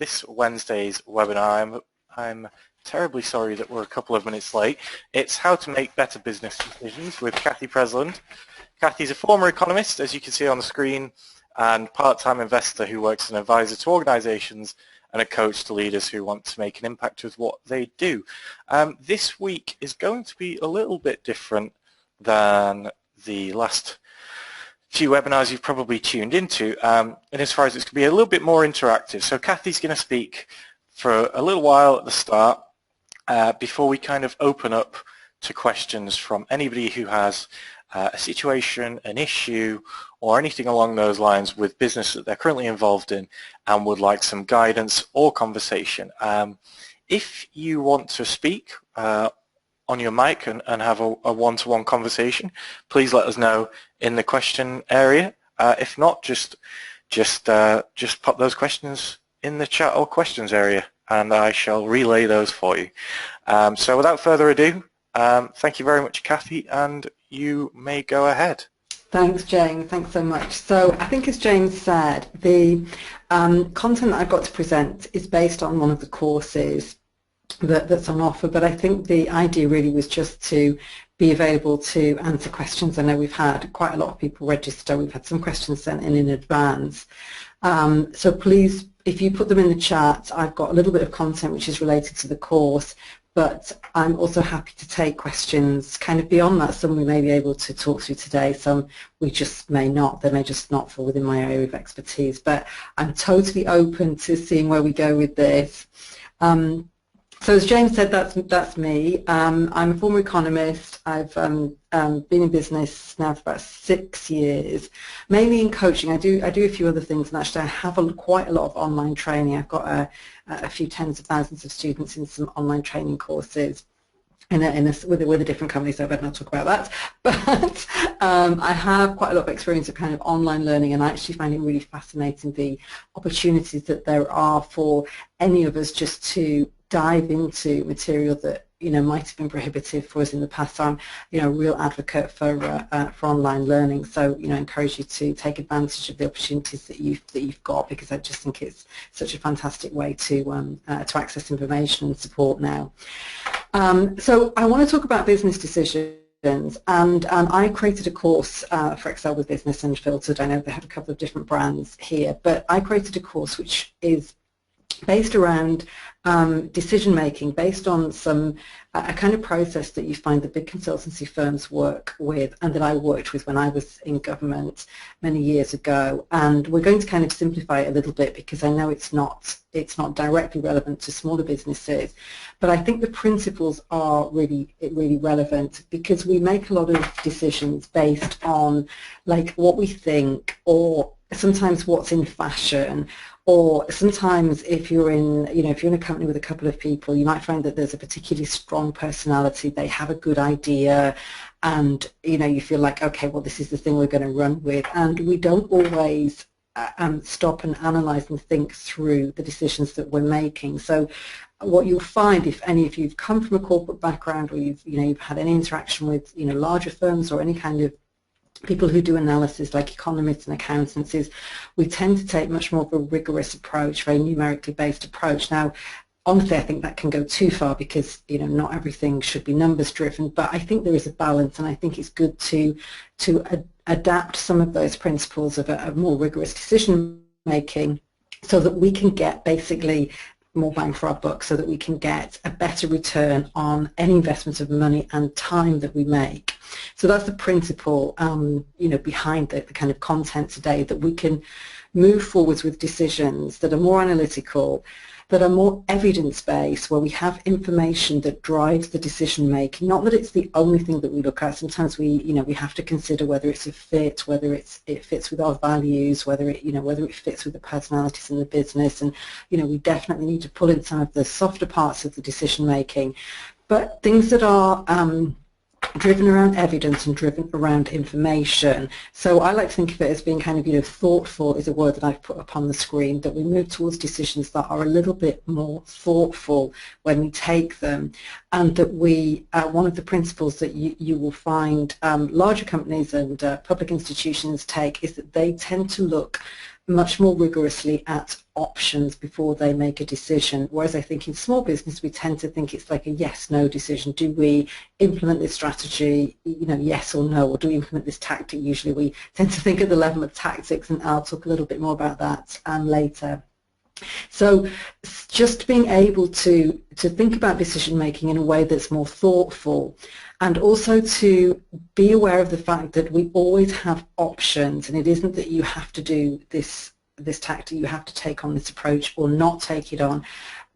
this Wednesday's webinar. I'm terribly sorry that we're a couple of minutes late. It's How to Make Better Business Decisions with Cathy Presland. Cathy's a former economist, as you can see on the screen, and part-time investor who works as an advisor to organizations and a coach to leaders who want to make an impact with what they do. This week is going to be a little bit different than the last few webinars you've probably tuned into, and as far as it's going to be a little bit more interactive. So Cathy's going to speak for a little while at the start before we kind of open up to questions from anybody who has a situation, an issue, or anything along those lines with business that they're currently involved in and would like some guidance or conversation. If you want to speak on your mic and have a one-to-one conversation, please let us know in the question area. If not, just pop those questions in the chat or questions area and I shall relay those for you. So without further ado, thank you very much, Cathy, and you may go ahead. Thanks, James. Thanks so much. So I think, as James said, the content that I've got to present is based on one of the courses that's on offer, but I think the idea really was just to be available to answer questions. I know we've had quite a lot of people register. We've had some questions sent in advance. So please, if you put them in the chat, I've got a little bit of content which is related to the course, but I'm also happy to take questions kind of beyond that. Some we may be able to talk through today, some we just may not. They may just not fall within my area of expertise, but I'm totally open to seeing where we go with this. So as James said, that's me. I'm a former economist. I've been in business now for about 6 years, mainly in coaching. I do a few other things, and actually I have quite a lot of online training. I've got a few tens of thousands of students in some online training courses with a different company, so I better not talk about that. But I have quite a lot of experience of kind of online learning, and I actually find it really fascinating the opportunities that there are for any of us just to dive into material that might have been prohibitive for us in the past. So I'm a real advocate for online learning. So I encourage you to take advantage of the opportunities that you've got, because I just think it's such a fantastic way to access information and support now. So I want to talk about business decisions. And I created a course for Excel with Business Unfiltered. I know they have a couple of different brands here, but I created a course which is based around decision making, based on a kind of process that you find the big consultancy firms work with, and that I worked with when I was in government many years ago. And we're going to kind of simplify it a little bit, because I know it's not directly relevant to smaller businesses, but I think the principles are really relevant, because we make a lot of decisions based on like what we think, or sometimes what's in fashion, or sometimes if you're in a company with a couple of people, you might find that there's a particularly strong personality, they have a good idea, and you feel like, okay, well, this is the thing we're going to run with, and we don't always stop and analyze and think through the decisions that we're making. So what you'll find, if any of you've come from a corporate background, or you've had any interaction with larger firms or any kind of people who do analysis like economists and accountants, is we tend to take much more of a rigorous approach, very numerically based approach. Now, honestly, I think that can go too far, because not everything should be numbers driven, but I think there is a balance, and I think it's good to adapt some of those principles of a more rigorous decision making, so that we can get basically more bang for our buck, so that we can get a better return on any investment of money and time that we make. So that's the principle behind the kind of content today, that we can move forwards with decisions that are more analytical, that are more evidence-based, where we have information that drives the decision making. Not that it's the only thing that we look at. Sometimes we have to consider whether it's a fit, whether it fits with our values, whether it fits with the personalities in the business, and we definitely need to pull in some of the softer parts of the decision making. But things that are driven around evidence and driven around information. So I like to think of it as being kind of, thoughtful is a word that I've put up on the screen, that we move towards decisions that are a little bit more thoughtful when we take them, and that we, one of the principles that you will find larger companies and public institutions take, is that they tend to look much more rigorously at options before they make a decision, whereas I think in small business we tend to think it's like a yes-no decision. Do we implement this strategy, yes or no, or do we implement this tactic? Usually we tend to think at the level of tactics, and I'll talk a little bit more about that later. So just being able to think about decision making in a way that's more thoughtful, and also to be aware of the fact that we always have options, and it isn't that you have to do this tactic, you have to take on this approach or not take it on.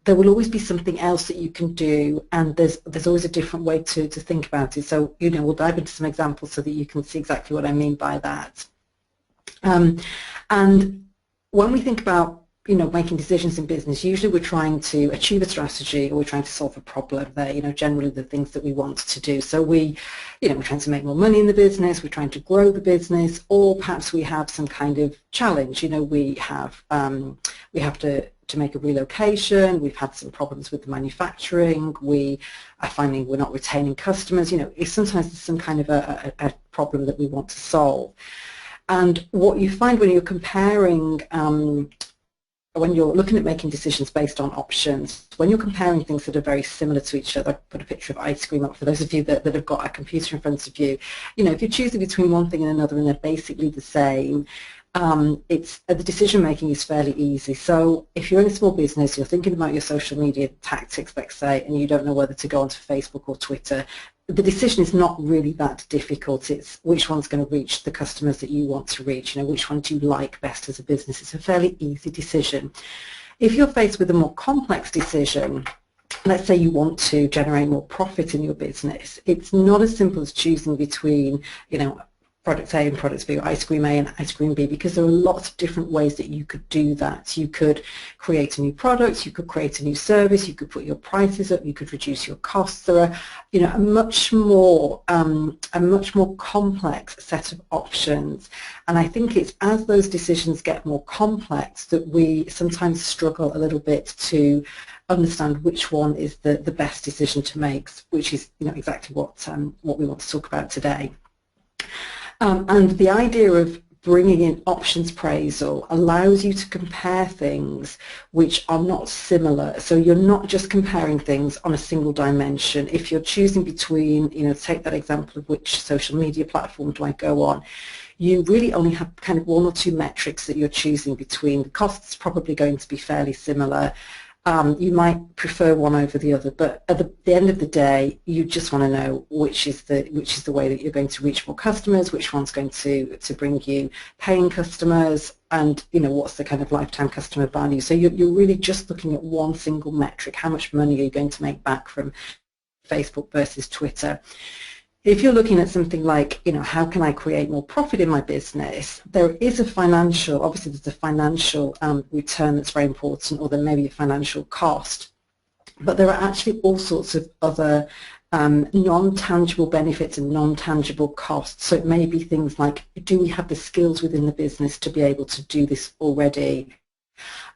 There will always be something else that you can do, and there's always a different way to think about it. So we'll dive into some examples so that you can see exactly what I mean by that. And when we think about making decisions in business, usually we're trying to achieve a strategy, or we're trying to solve a problem. They're, generally the things that we want to do. So we're trying to make more money in the business, we're trying to grow the business, or perhaps we have some kind of challenge. We have to make a relocation, we've had some problems with the manufacturing, we are finding we're not retaining customers. Sometimes there's some kind of a problem that we want to solve. And what you find when you're comparing when you're looking at making decisions based on options, when you're comparing things that are very similar to each other, put a picture of ice cream up for those of you that have got a computer in front of you, if you're choosing between one thing and another and they're basically the same, the decision making is fairly easy. So if you're in a small business, you're thinking about your social media tactics, let's say, and you don't know whether to go onto Facebook or Twitter, the decision is not really that difficult. It's which one's going to reach the customers that you want to reach, which one do you like best as a business. It's a fairly easy decision. If you're faced with a more complex decision, let's say you want to generate more profit in your business, it's not as simple as choosing between, product A and product B, or ice cream A and ice cream B, because there are lots of different ways that you could do that. You could create a new product, you could create a new service, you could put your prices up, you could reduce your costs. There are, a much more complex set of options. And I think it's as those decisions get more complex that we sometimes struggle a little bit to understand which one is the best decision to make, which is exactly what we want to talk about today. And the idea of bringing in options appraisal allows you to compare things which are not similar. So you're not just comparing things on a single dimension. If you're choosing between, take that example of which social media platform do I go on, you really only have kind of one or two metrics that you're choosing between. The cost's probably going to be fairly similar. You might prefer one over the other, but at the end of the day, you just want to know which is the way that you're going to reach more customers, which one's going to bring you paying customers, and what's the kind of lifetime customer value. So you're really just looking at one single metric. How much money are you going to make back from Facebook versus Twitter? If you're looking at something like, how can I create more profit in my business, there is obviously there's a financial return that's very important, or there may be a financial cost, but there are actually all sorts of other non-tangible benefits and non-tangible costs. So it may be things like, do we have the skills within the business to be able to do this already?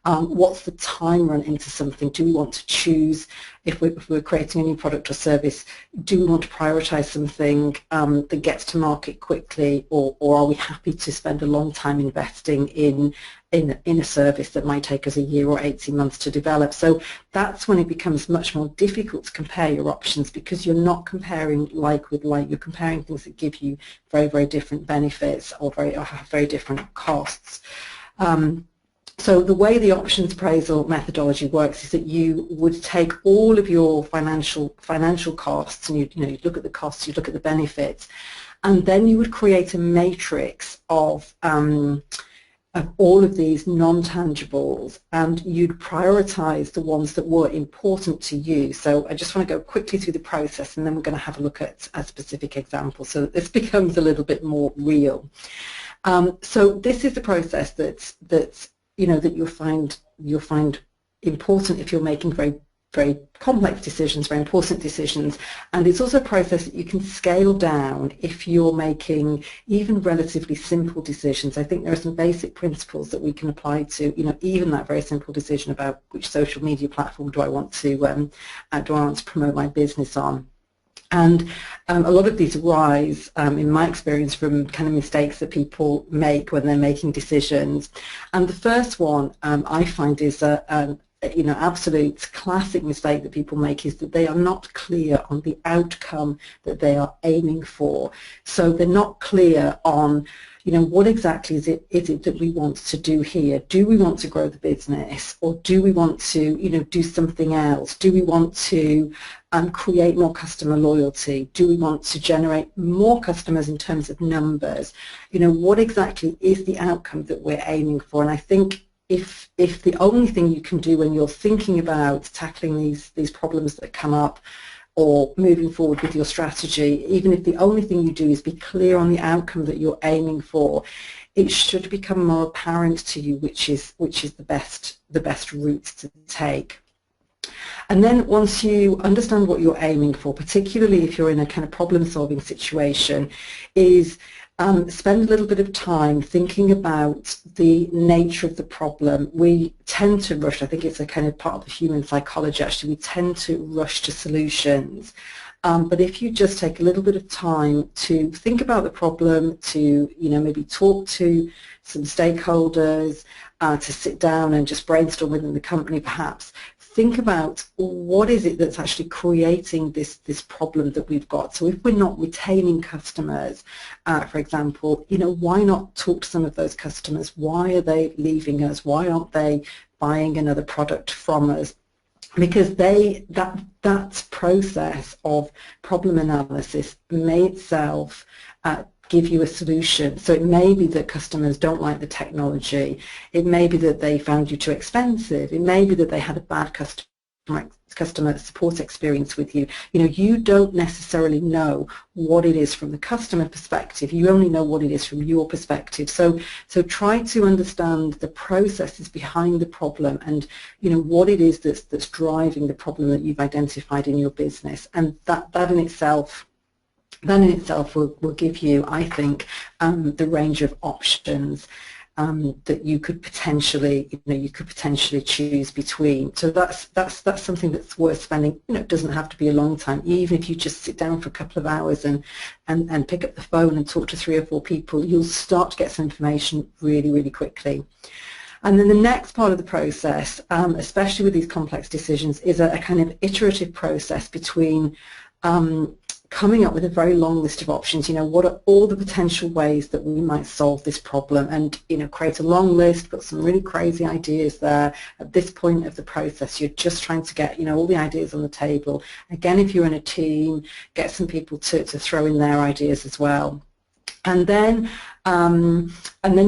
What's the time run into something? Do we want to choose, if we're creating a new product or service, do we want to prioritize something that gets to market quickly, or are we happy to spend a long time investing in a service that might take us a year or 18 months to develop? So that's when it becomes much more difficult to compare your options, because you're not comparing like with like, you're comparing things that give you very, very different benefits or have very different costs. So the way the options appraisal methodology works is that you would take all of your financial costs, and you look at the costs, you look at the benefits, and then you would create a matrix of all of these non-tangibles, and you'd prioritize the ones that were important to you. So I just want to go quickly through the process, and then we're going to have a look at a specific example so that this becomes a little bit more real. So this is the process that you'll find important if you're making very, very complex decisions, very important decisions. And it's also a process that you can scale down if you're making even relatively simple decisions. I think there are some basic principles that we can apply to, even that very simple decision about which social media platform do I want to promote my business on. And a lot of these arise, in my experience, from kind of mistakes that people make when they're making decisions. And the first one I find is a absolute classic mistake that people make is that they are not clear on the outcome that they are aiming for. So they're not clear on, what exactly is it that we want to do here? Do we want to grow the business, or do we want to, do something else? Do we want to create more customer loyalty? Do we want to generate more customers in terms of numbers? What exactly is the outcome that we're aiming for? And I think if the only thing you can do when you're thinking about tackling these problems that come up or moving forward with your strategy, even if the only thing you do is be clear on the outcome that you're aiming for, it should become more apparent to you which is the best route to take. And then once you understand what you're aiming for, particularly if you're in a kind of problem-solving situation, is spend a little bit of time thinking about the nature of the problem. We tend to rush, I think it's a kind of part of the human psychology actually, we tend to rush to solutions. But if you just take a little bit of time to think about the problem, to maybe talk to some stakeholders, to sit down and just brainstorm within the company perhaps, think about what is it that's actually creating this problem that we've got. So if we're not retaining customers, for example, why not talk to some of those customers? Why are they leaving us? Why aren't they buying another product from us? Because that process of problem analysis may itself give you a solution. So it may be that customers don't like the technology. It may be that they found you too expensive. It may be that they had a bad customer support experience with you. You don't necessarily know what it is from the customer perspective. You only know what it is from your perspective. So try to understand the processes behind the problem and what it is that's driving the problem that you've identified in your business. And that in itself will give you, I think, the range of options that you could potentially choose between. So that's something that's worth spending. It doesn't have to be a long time. Even if you just sit down for a couple of hours and pick up the phone and talk to 3 or 4 people, you'll start to get some information really, really quickly. And then the next part of the process, especially with these complex decisions, is a kind of iterative process between coming up with a very long list of options. What are all the potential ways that we might solve this problem, and create a long list, put some really crazy ideas there. At this point of the process, you're just trying to get all the ideas on the table. Again, if you're in a team, get some people to throw in their ideas as well. And then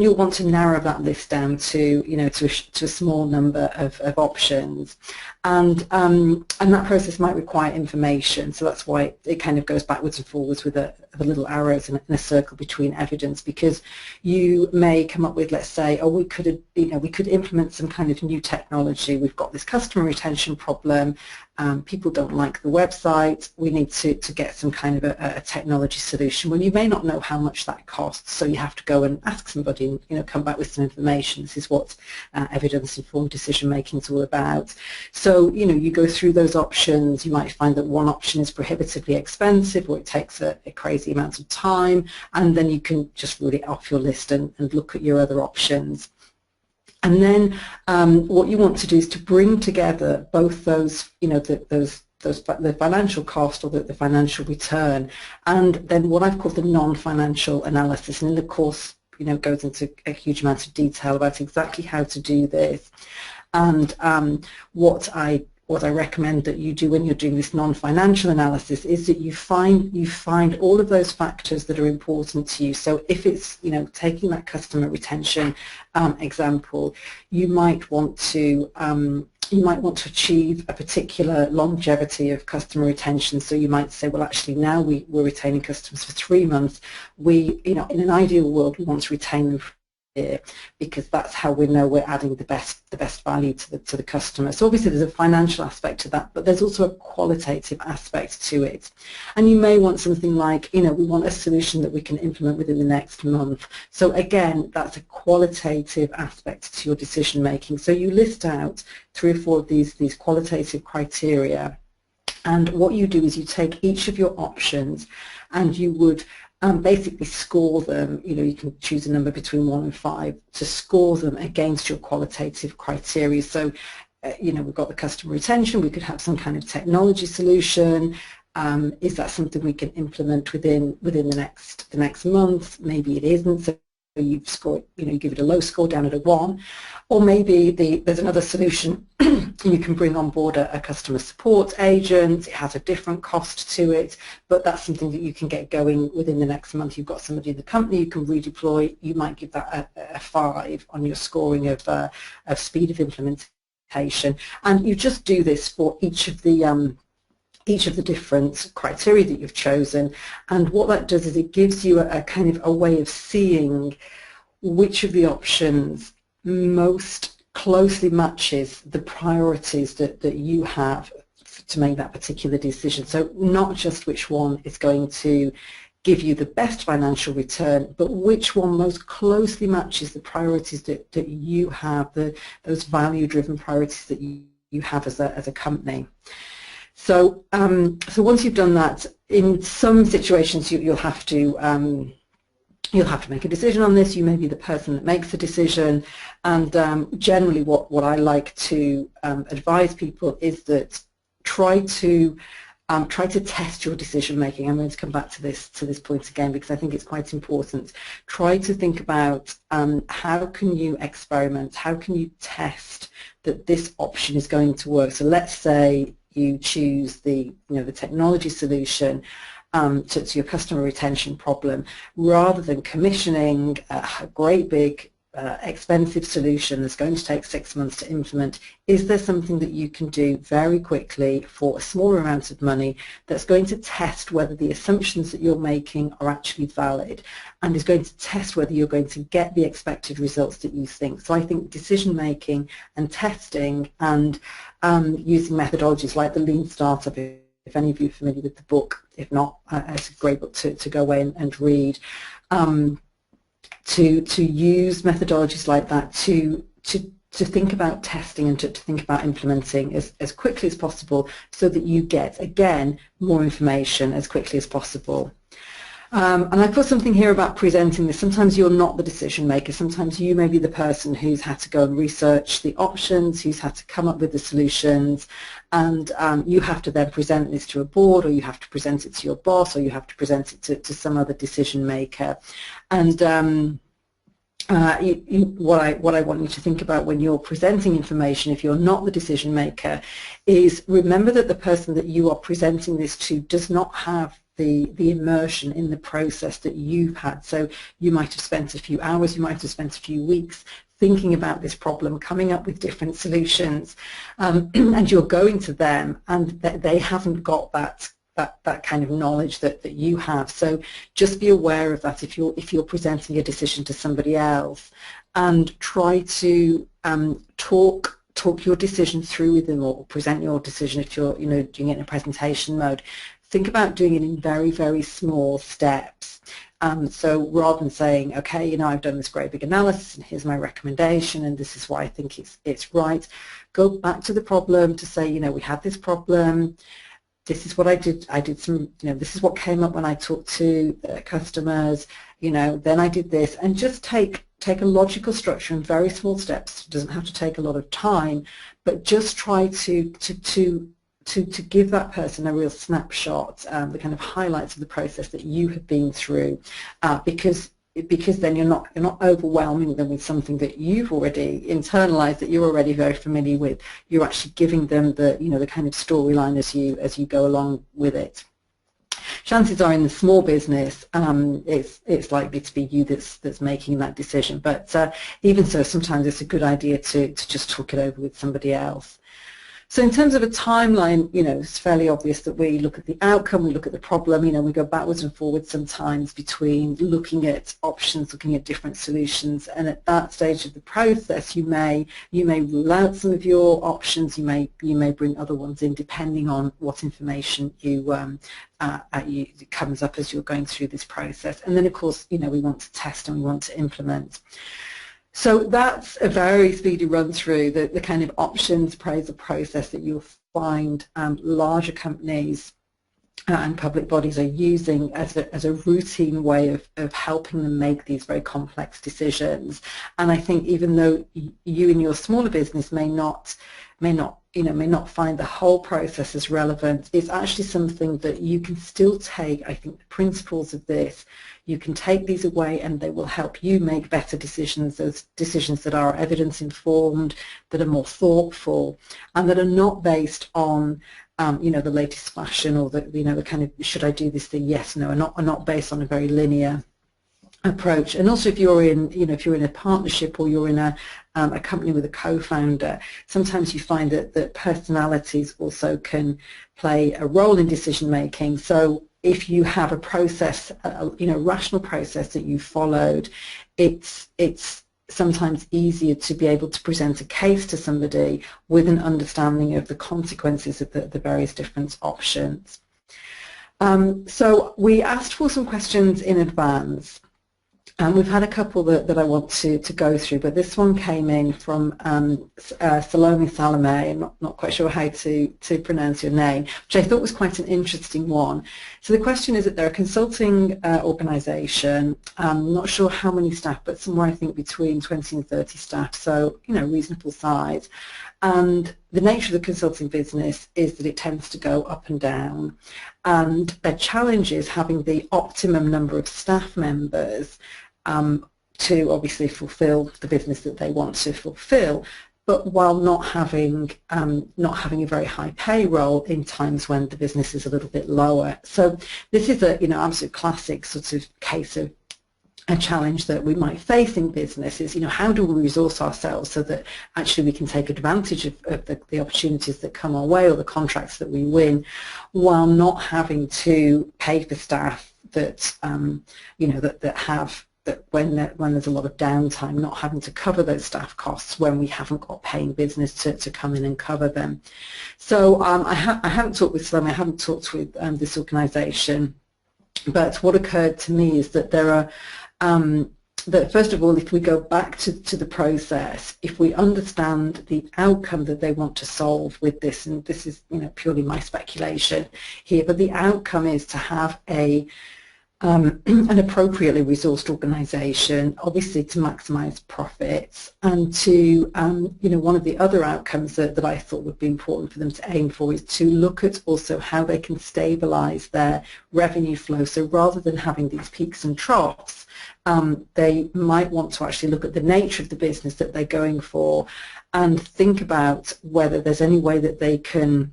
you'll want to narrow that list down to to a small number of options, and that process might require information. So that's why it kind of goes backwards and forwards with the little arrows and a circle between evidence, because you may come up with, let's say, oh, we could implement some kind of new technology. We've got this customer retention problem. People don't like the website. We need to get some kind of a technology solution. Well, you may not know how much that costs, so you have to go and ask somebody and come back with some information. This is what evidence-informed decision-making is all about. So you go through those options. You might find that one option is prohibitively expensive, or it takes a crazy amount of time, and then you can just rule it off your list and look at your other options. And then what you want to do is to bring together both those, the financial cost or the financial return, and then what I've called the non-financial analysis. And in the course, goes into a huge amount of detail about exactly how to do this. And what I recommend that you do when you're doing this non-financial analysis is that you find all of those factors that are important to you. So if it's taking that customer retention example, you might want to achieve a particular longevity of customer retention. So you might say, well, actually now we're retaining customers for 3 months. In an ideal world, we want to retain them for a year, because that's how we know we're adding the best value to the customer. So obviously there's a financial aspect to that, but there's also a qualitative aspect to it. And you may want something like, we want a solution that we can implement within the next month. So again, that's a qualitative aspect to your decision making. So you list out 3 or 4 of these qualitative criteria, And what you do is you take each of your options and you would basically score them. You can choose a number between 1 and 5 to score them against your qualitative criteria. So, we've got the customer retention, we could have some kind of technology solution. Is that something we can implement within the next month? Maybe it isn't. So you've scored, you give it a low score down at a 1, or maybe there's another solution. You can bring on board a customer support agent. It has a different cost to it, but that's something that you can get going within the next month. You've got somebody in the company you can redeploy. You might give that a 5 on your scoring of speed of implementation, and you just do this for each of the different criteria that you've chosen. And what that does is it gives you a kind of a way of seeing which of the options most closely matches the priorities that you have to make that particular decision. So not just which one is going to give you the best financial return, but which one most closely matches the priorities that you have, those value-driven priorities that you have as a company. So, so once you've done that, in some situations you'll have to make a decision on this. You may be the person that makes the decision, and generally what I like to advise people is that try to test your decision making. I'm going to come back to this point again because I think it's quite important. Try to think about how can you experiment, how can you test that this option is going to work. So let's say you choose the technology solution to your customer retention problem, rather than commissioning a great big expensive solution that's going to take 6 months to implement. Is there something that you can do very quickly for a smaller amount of money that's going to test whether the assumptions that you're making are actually valid, and is going to test whether you're going to get the expected results that you think? So I think decision making and testing and using methodologies like the Lean Startup, if any of you are familiar with the book, if not, it's a great book to go away and read, to use methodologies like that to think about testing and to think about implementing as quickly as possible, so that you get, again, more information as quickly as possible. And I put something here about presenting this. Sometimes you're not the decision maker. Sometimes you may be the person who's had to go and research the options, who's had to come up with the solutions, and you have to then present this to a board, or you have to present it to your boss, or you have to present it to some other decision maker. And what I want you to think about when you're presenting information, if you're not the decision maker, is remember that the person that you are presenting this to does not have the immersion in the process that you've had. So you might have spent a few hours, you might have spent a few weeks thinking about this problem, coming up with different solutions, and you're going to them, and they haven't got that kind of knowledge that you have. So just be aware of that if you're presenting a decision to somebody else, and try to talk your decision through with them, or present your decision if you're doing it in a presentation mode. Think about doing it in very, very small steps. So rather than saying, okay, I've done this great big analysis and here's my recommendation and this is why I think it's right, go back to the problem to say, we had this problem, this is what I did some, this is what came up when I talked to customers, then I did this, and just take a logical structure in very small steps. It doesn't have to take a lot of time, but just try to give that person a real snapshot, the kind of highlights of the process that you have been through, because then you're not overwhelming them with something that you've already internalized, that you're already very familiar with. You're actually giving them the the kind of storyline as you go along with it. Chances are in the small business, it's likely to be you that's making that decision. But even so, sometimes it's a good idea to just talk it over with somebody else. So in terms of a timeline, it's fairly obvious that we look at the outcome, we look at the problem, we go backwards and forwards sometimes between looking at options, looking at different solutions, and at that stage of the process you may rule out some of your options, you may bring other ones in depending on what information comes up as you're going through this process. And then of course, we want to test and we want to implement. So that's a very speedy run through the kind of options appraisal process that you'll find larger companies and public bodies are using as a routine way of helping them make these very complex decisions. And I think even though you in your smaller business may not find the whole process as relevant, it's actually something that you can still take. I think the principles of this, you can take these away and they will help you make better decisions, those decisions that are evidence informed, that are more thoughtful, and that are not based on the latest fashion, or the kind of, should I do this thing, yes, no, are not based on a very linear approach. And also if you're in a partnership, or you're in a company with a co-founder, sometimes you find that personalities also can play a role in decision making. So if you have a process, rational process that you followed, it's sometimes easier to be able to present a case to somebody with an understanding of the consequences of the various different options. So we asked for some questions in advance. We've had a couple that I want to go through, but this one came in from Salome Salome. I'm not quite sure how to pronounce your name, which I thought was quite an interesting one. So the question is that they're a consulting organisation. I'm not sure how many staff, but somewhere I think between 20 and 30 staff, so reasonable size. And the nature of the consulting business is that it tends to go up and down. And their challenge is having the optimum number of staff members to obviously fulfill the business that they want to fulfill, but while not having a very high payroll in times when the business is a little bit lower. So this is a absolute classic sort of case of a challenge that we might face in business is, how do we resource ourselves so that actually we can take advantage of the opportunities that come our way, or the contracts that we win, while not having to pay for staff that when there's a lot of downtime, not having to cover those staff costs when we haven't got paying business to come in and cover them. So I haven't talked with Salome, I haven't talked with this organisation, but what occurred to me is that there are that first of all, if we go back to the process, if we understand the outcome that they want to solve with this, and this is purely my speculation here, but the outcome is to have an appropriately resourced organisation, obviously to maximise profits, and to one of the other outcomes that I thought would be important for them to aim for is to look at also how they can stabilise their revenue flow. So rather than having these peaks and troughs, they might want to actually look at the nature of the business that they're going for and think about whether there's any way that they can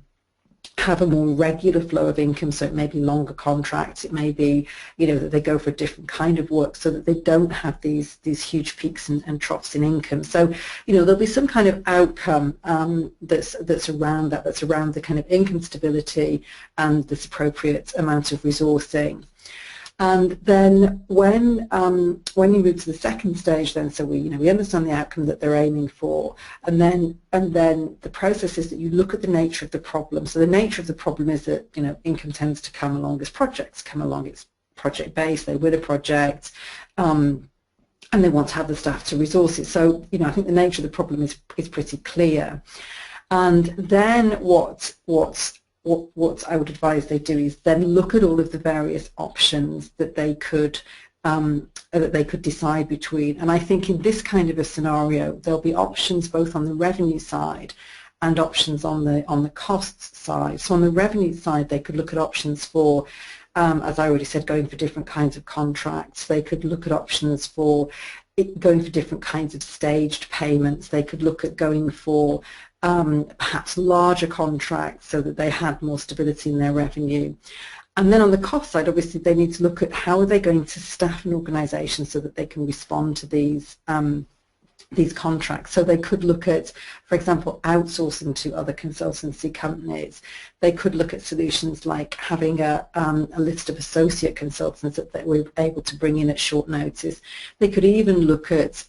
have a more regular flow of income. So it may be longer contracts, it may be that they go for a different kind of work so that they don't have these huge peaks and troughs in income. So there'll be some kind of outcome that's around that, that's around the kind of income stability and this appropriate amount of resourcing. And then when you move to the second stage, then so we understand the outcome that they're aiming for, and then the process is that you look at the nature of the problem. So the nature of the problem is that income tends to come along as projects come along. It's project based. They win a project, and they want to have the staff to resource it. So I think the nature of the problem is pretty clear. And then what I would advise they do is then look at all of the various options that they could decide between. And I think in this kind of a scenario, there'll be options both on the revenue side and options on the costs side. So on the revenue side, they could look at options for, as I already said, going for different kinds of contracts. They could look at options for going for different kinds of staged payments. They could look at going for perhaps larger contracts so that they had more stability in their revenue. And then on the cost side, obviously, they need to look at how are they going to staff an organisation so that they can respond to these contracts. So they could look at, for example, outsourcing to other consultancy companies. They could look at solutions like having a list of associate consultants that we're able to bring in at short notice. They could even look at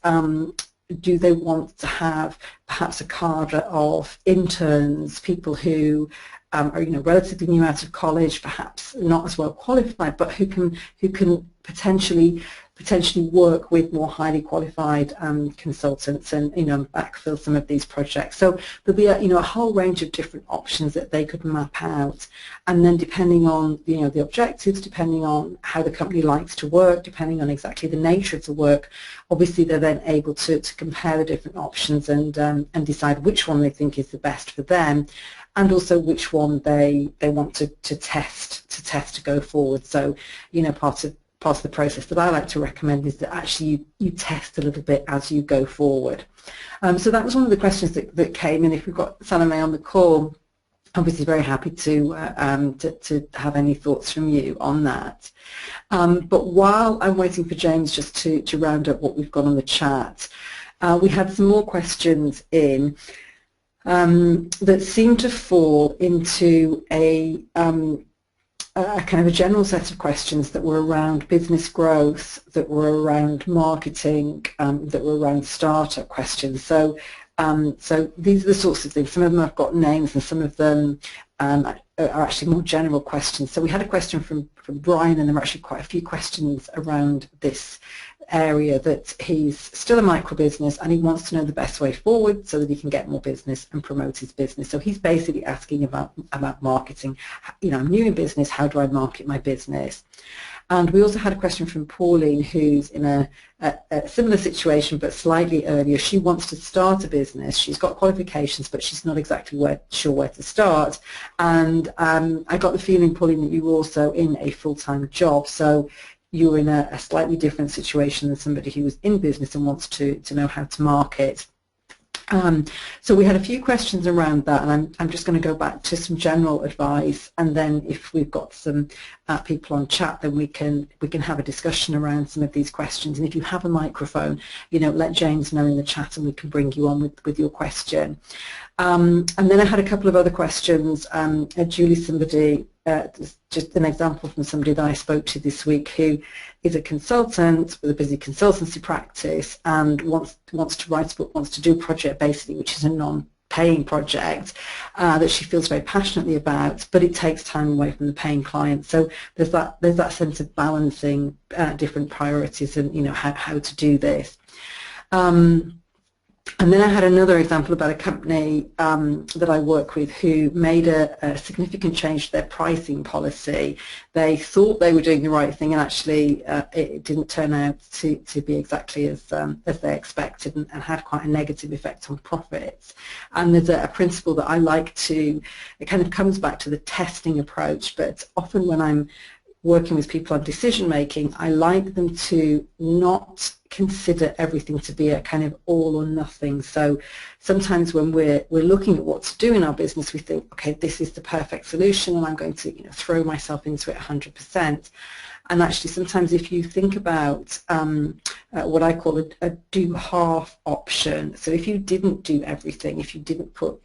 do they want to have perhaps a cadre of interns, people who are relatively new out of college, perhaps not as well qualified, but who can potentially potentially work with more highly qualified consultants and, backfill some of these projects. So there'll be a whole range of different options that they could map out, and then depending on the objectives, depending on how the company likes to work, depending on exactly the nature of the work, obviously they're then able to compare the different options and decide which one they think is the best for them, and also which one they want to test to go forward. So part of the process that I like to recommend is that actually you test a little bit as you go forward. So that was one of the questions that came in. If we've got Salome on the call, obviously very happy to have any thoughts from you on that. But while I'm waiting for James just to round up what we've got on the chat, we had some more questions in that seem to fall into a kind of a general set of questions that were around business growth, that were around marketing, that were around startup questions. So these are the sorts of things. Some of them have got names and some of them are actually more general questions. So we had a question from Brian, and there were actually quite a few questions around this area, that he's still a micro business and he wants to know the best way forward so that he can get more business and promote his business. So he's basically asking about marketing. I'm new in business, how do I market my business? And we also had a question from Pauline, who's in a similar situation but slightly earlier. She wants to start a business. She's got qualifications, but she's not exactly sure where to start. And I got the feeling, Pauline, that you were also in a full-time job. So you're in a slightly different situation than somebody who was in business and wants to know how to market. So we had a few questions around that, and I'm just going to go back to some general advice, and then if we've got some people on chat, then we can have a discussion around some of these questions. And if you have a microphone, let James know in the chat and we can bring you on with your question. And then I had a couple of other questions. Julie, somebody, just an example from somebody that I spoke to this week who is a consultant with a busy consultancy practice and wants to write a book, wants to do a project basically, which is a non-paying project that she feels very passionately about, but it takes time away from the paying client. So there's that sense of balancing different priorities and how to do this. And then I had another example about a company that I work with who made a significant change to their pricing policy. They thought they were doing the right thing, and actually it didn't turn out to be exactly as they expected, and had quite a negative effect on profits. And there's a principle that I like to, it kind of comes back to the testing approach, but often when I'm working with people on decision making, I like them to not consider everything to be a kind of all or nothing. So sometimes when we're looking at what to do in our business, we think, okay, this is the perfect solution and I'm going to throw myself into it 100%. And actually sometimes if you think about what I call a do half option, so if you didn't do everything, if you didn't put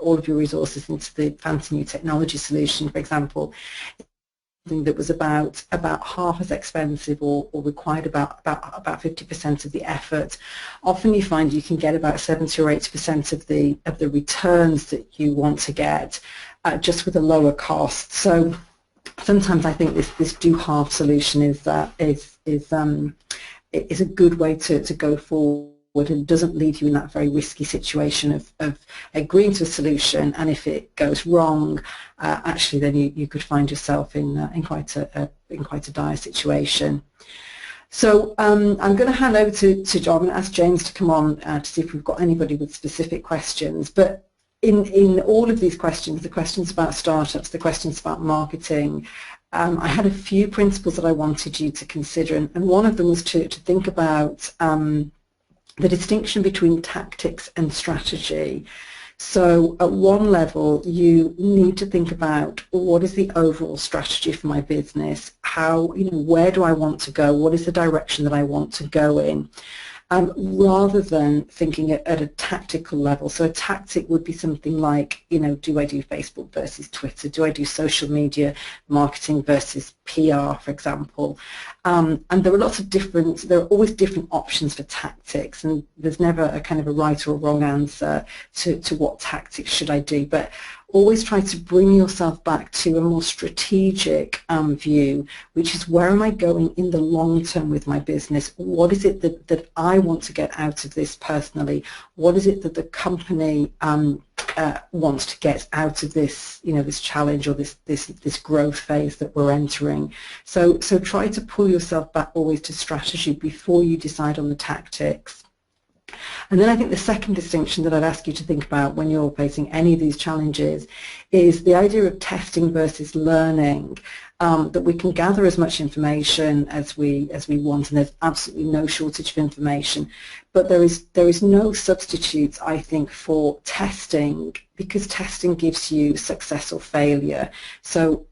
all of your resources into the fancy new technology solution, for example, that was about half as expensive or required about 50% of the effort, often you find you can get about 70 or 80% of the returns that you want to get just with a lower cost. So sometimes I think this do half solution is a good way to go forward, and doesn't leave you in that very risky situation of agreeing to a solution, and if it goes wrong, actually then you could find yourself in quite a dire situation. So I'm going to hand over to John and ask James to come on to see if we've got anybody with specific questions. But in all of these questions, the questions about startups, the questions about marketing, I had a few principles that I wanted you to consider, and one of them was to think about the distinction between tactics and strategy. So at one level, you need to think about what is the overall strategy for my business, how, where do I want to go, what is the direction that I want to go in, rather than thinking at a tactical level. So a tactic would be something like, do I do Facebook versus Twitter? Do I do social media marketing versus PR, for example? And there are always different options for tactics, and there's never a kind of a right or a wrong answer to what tactics should I do. But always try to bring yourself back to a more strategic view, which is where am I going in the long term with my business? What is it that I want to get out of this personally? What is it that the company wants to get out of this, this challenge or this growth phase that we're entering? So try to pull yourself back always to strategy before you decide on the tactics. And then I think the second distinction that I'd ask you to think about when you're facing any of these challenges is the idea of testing versus learning, that we can gather as much information as we want, and there's absolutely no shortage of information, but there is no substitute, I think, for testing, because testing gives you success or failure. So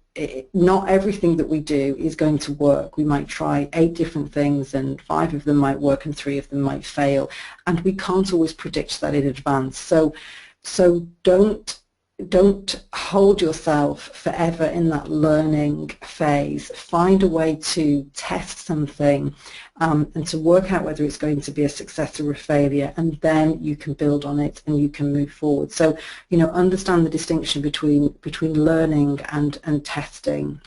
not everything that we do is going to work. We might try 8 different things and 5 of them might work and 3 of them might fail, and we can't always predict that in advance. So don't hold yourself forever in that learning phase. Find a way to test something and to work out whether it's going to be a success or a failure, and then you can build on it and you can move forward. So, understand the distinction between learning and testing.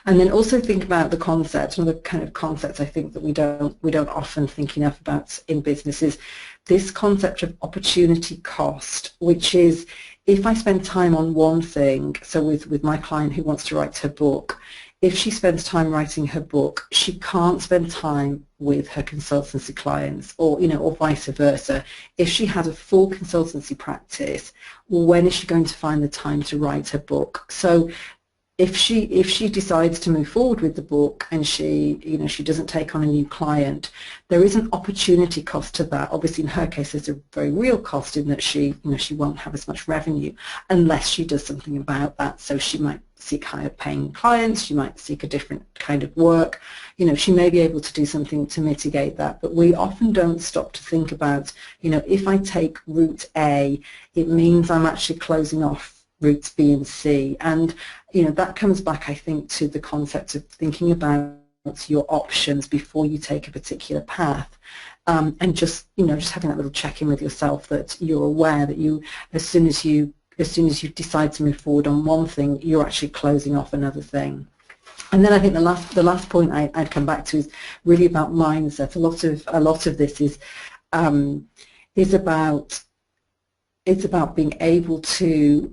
And then also think about the concepts. One of the kind of concepts I think that we don't often think enough about in business is this concept of opportunity cost, which is, if I spend time on one thing, so with my client who wants to write her book, if she spends time writing her book, she can't spend time with her consultancy clients, or vice versa. If she had a full consultancy practice, when is she going to find the time to write her book? So if she decides to move forward with the book and she doesn't take on a new client, there is an opportunity cost to that. Obviously, in her case, there's a very real cost in that she won't have as much revenue unless she does something about that. So she might seek higher paying clients, she might seek a different kind of work. She may be able to do something to mitigate that, but we often don't stop to think about, if I take route A, it means I'm actually closing off routes B and C, and that comes back, I think, to the concept of thinking about your options before you take a particular path, and just having that little check-in with yourself that you're aware that as soon as you decide to move forward on one thing, you're actually closing off another thing. And then I think the last point I'd come back to is really about mindset. A lot of this is about being able to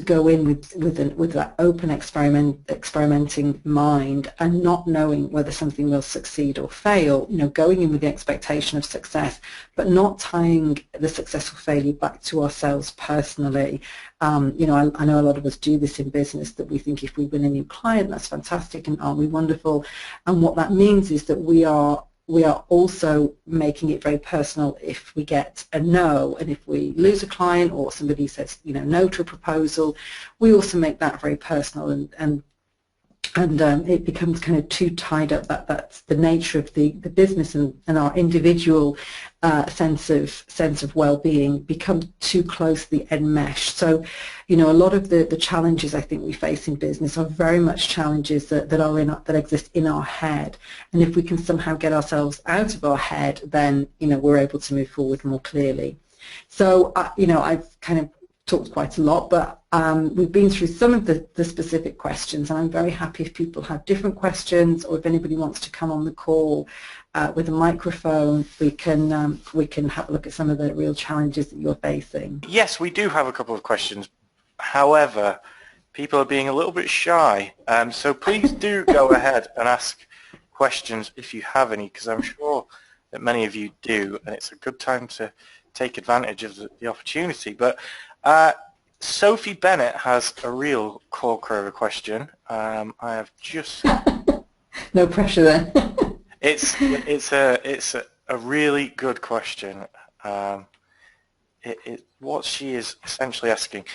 go in with that open experimenting mind, and not knowing whether something will succeed or fail. Going in with the expectation of success, but not tying the success or failure back to ourselves personally. I know a lot of us do this in business, that we think if we win a new client, that's fantastic, and aren't we wonderful? And what that means is that we are also making it very personal if we get a no, and if we lose a client or somebody says no to a proposal, we also make that very personal, and it becomes kind of too tied up. That's the nature of the business, and our individual sense of well-being become too closely enmeshed. So a lot of the challenges I think we face in business are very much challenges that exist in our head, and if we can somehow get ourselves out of our head, then we're able to move forward more clearly. So I've kind of talked quite a lot, but we've been through some of the specific questions, and I'm very happy if people have different questions, or if anybody wants to come on the call with a microphone, we can have a look at some of the real challenges that you're facing. Yes, we do have a couple of questions. However, people are being a little bit shy, so please do go ahead and ask questions if you have any, because I'm sure that many of you do, and it's a good time to take advantage of the opportunity. But Sophie Bennett has a real corker of a question. I have just no pressure then. it's a really good question. What she is essentially asking: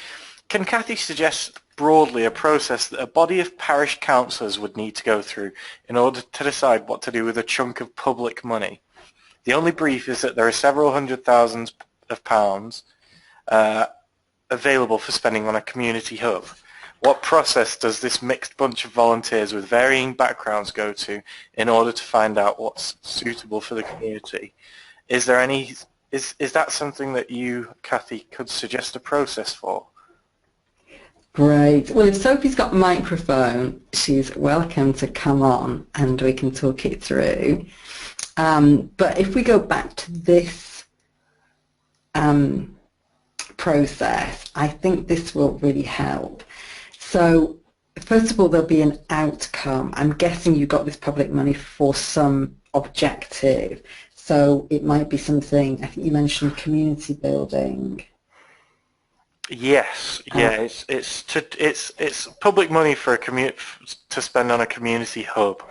can Cathy suggest broadly a process that a body of parish councillors would need to go through in order to decide what to do with a chunk of public money? The only brief is that there are several £100,000s available for spending on a community hub. What process does this mixed bunch of volunteers with varying backgrounds go to in order to find out what's suitable for the community? Is that something that you, Cathy, could suggest a process for? Great. Well, if Sophie's got a microphone, she's welcome to come on and we can talk it through. But if we go back to this process, I think this will really help. So first of all, there'll be an outcome. I'm guessing you got this public money for some objective. So it might be something, I think you mentioned community building. Yes, yeah, it's public money for to spend on a community hub.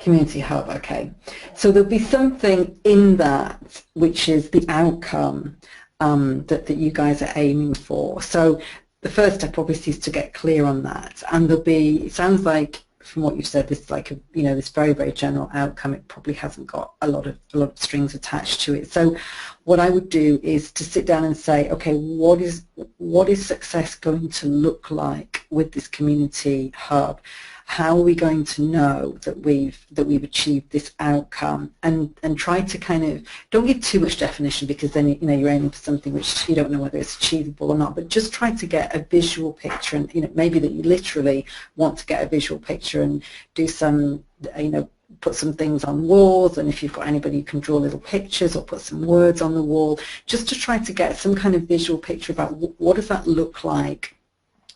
Community hub, okay. So there'll be something in that which is the outcome that you guys are aiming for. So the first step obviously is to get clear on that, and there'll be, it sounds like from what you've said, this is like a, this very, very general outcome. It probably hasn't got a lot of strings attached to it. So what I would do is to sit down and say, okay, what is success going to look like with this community hub? How are we going to know that we've achieved this outcome? And try to kind of, don't give too much definition, because then you're aiming for something which you don't know whether it's achievable or not, but just try to get a visual picture, and maybe that you literally want to get a visual picture and do some, put some things on walls, and if you've got anybody you can draw little pictures or put some words on the wall, just to try to get some kind of visual picture about what does that look like.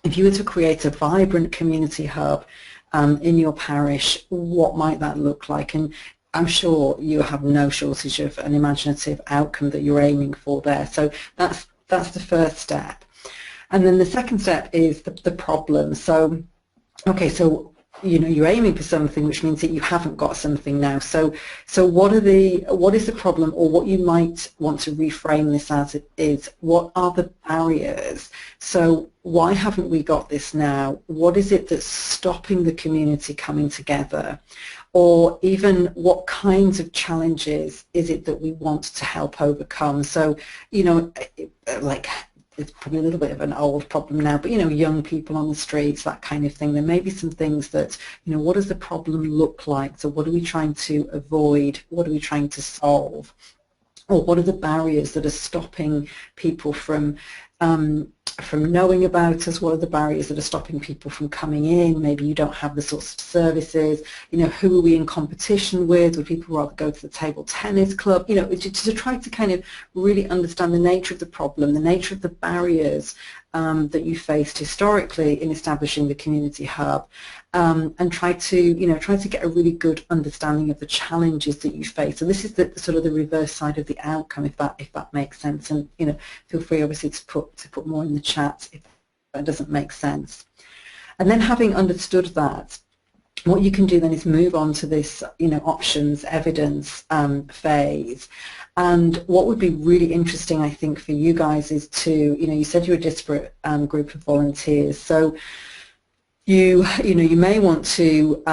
If you were to create a vibrant community hub in your parish, what might that look like? And I'm sure you have no shortage of an imaginative outcome that you're aiming for there. So that's the first step. And then the second step is the problem. So, okay, so you're aiming for something, which means that you haven't got something now. So what is the problem, or what you might want to reframe this as is, what are the barriers? So why haven't we got this now? What is it that's stopping the community coming together? Or even what kinds of challenges is it that we want to help overcome? So, like, it's probably a little bit of an old problem now, but young people on the streets, that kind of thing. There may be some things that, what does the problem look like? So what are we trying to avoid? What are we trying to solve? Or what are the barriers that are stopping people from knowing about us? What are the barriers that are stopping people from coming in? Maybe you don't have the sorts of services. Who are we in competition with? Would people rather go to the table tennis club? To try to kind of really understand the nature of the problem, the nature of the barriers that you faced historically in establishing the community hub, and try to get a really good understanding of the challenges that you face. So this is the sort of the reverse side of the outcome, if that makes sense. And feel free obviously to put more in the chat if that doesn't make sense. And then, having understood that, what you can do then is move on to this options evidence phase. And what would be really interesting, I think, for you guys is to, you said you're a disparate group of volunteers, so you may want to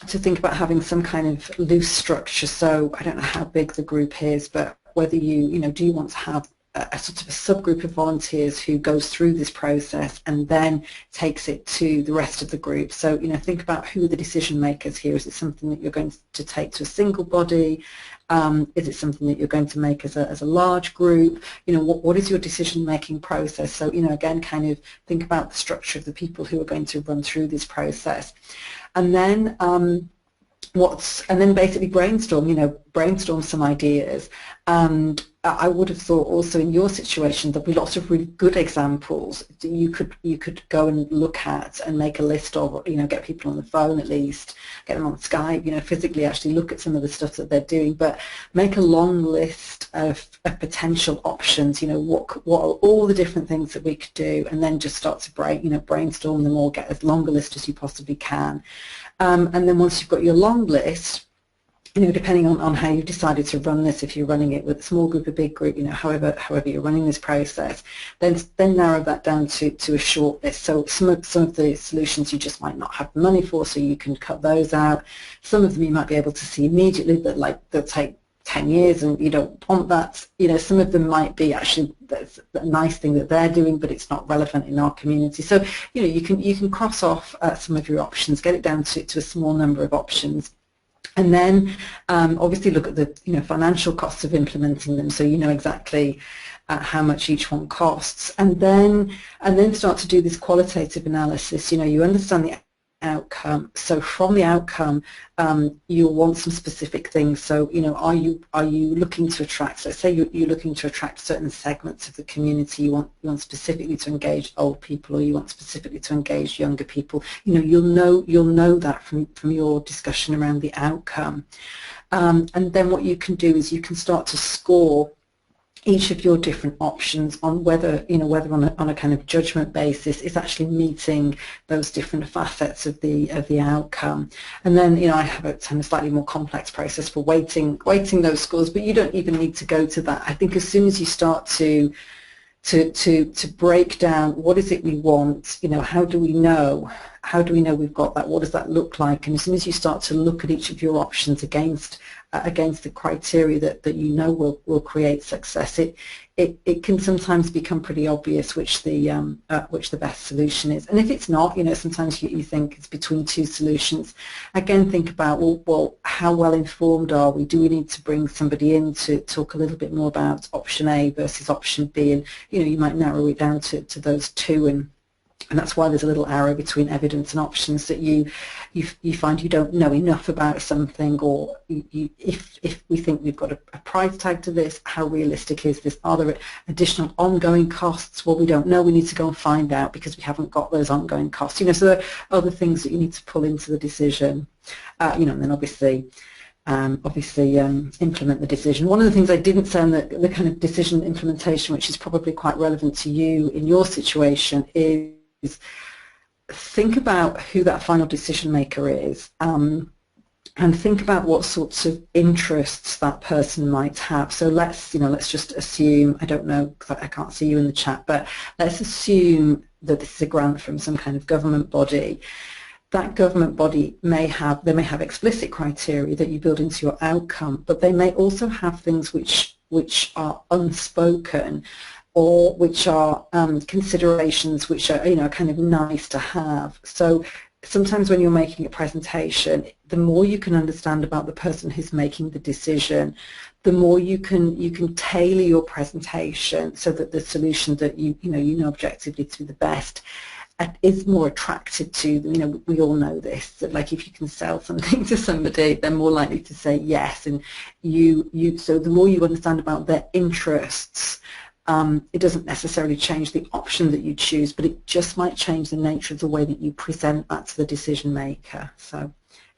think about having some kind of loose structure. So I don't know how big the group is, but whether do you want to have a sort of a subgroup of volunteers who goes through this process and then takes it to the rest of the group. So think about who are the decision makers here. Is it something that you're going to take to a single body? Is it something that you're going to make as a large group? What is your decision making process? So again, kind of think about the structure of the people who are going to run through this process, and then basically brainstorm some ideas. And I would have thought also in your situation there'll be lots of really good examples that you could go and look at and make a list of, get people on the phone, at least get them on Skype, physically actually look at some of the stuff that they're doing, but make a long list of potential options. What are all the different things that we could do, and then just start to brainstorm them all, get as long a list as you possibly can. And then once you've got your long list, depending on how you've decided to run this, if you're running it with a small group, a big group, however you're running this process, then narrow that down to a short list. So some of the solutions you just might not have the money for, so you can cut those out. Some of them you might be able to see immediately, but they'll take 10 years and you don't want that. Some of them might be actually that's a nice thing that they're doing, but it's not relevant in our community. So you can cross off some of your options, get it down to a small number of options. And then obviously look at the financial costs of implementing them, so you know exactly how much each one costs, and then start to do this qualitative analysis. You understand the outcome. So from the outcome, you'll want some specific things. So are you looking to attract? Let's say you're looking to attract certain segments of the community. You want specifically to engage old people, or you want specifically to engage younger people. You'll know that from your discussion around the outcome, and then what you can do is you can start to score each of your different options on whether on a kind of judgment basis it's actually meeting those different facets of the outcome. And then I have a kind of slightly more complex process for weighting those scores, but you don't even need to go to that. I think as soon as you start to break down what is it we want, how do we know we've got that, what does that look like, and as soon as you start to look at each of your options against the criteria that will create success, it can sometimes become pretty obvious which the best solution is. And if it's not, sometimes you think it's between two solutions. Again, think about, well, how well informed are we? Do we need to bring somebody in to talk a little bit more about option A versus option B? And you might narrow it down to those two, and that's why there's a little arrow between evidence and options, that you find you don't know enough about something, or if we think we've got a price tag to this, how realistic is this? Are there additional ongoing costs? Well, we don't know. We need to go and find out, because we haven't got those ongoing costs. So there are other things that you need to pull into the decision. And then obviously implement the decision. One of the things I didn't say on the kind of decision implementation, which is probably quite relevant to you in your situation, is think about who that final decision maker is, and think about what sorts of interests that person might have. So let's just assume, I don't know because I can't see you in the chat, but let's assume that this is a grant from some kind of government body. That government body may have explicit criteria that you build into your outcome, but they may also have things which are unspoken, or which are considerations which are kind of nice to have. So sometimes when you're making a presentation, the more you can understand about the person who's making the decision, the more you can tailor your presentation so that the solution that you know objectively to be the best is more attractive to them. We all know this, that like if you can sell something to somebody, they're more likely to say yes. And so the more you understand about their interests, it doesn't necessarily change the option that you choose, but it just might change the nature of the way that you present that to the decision maker. So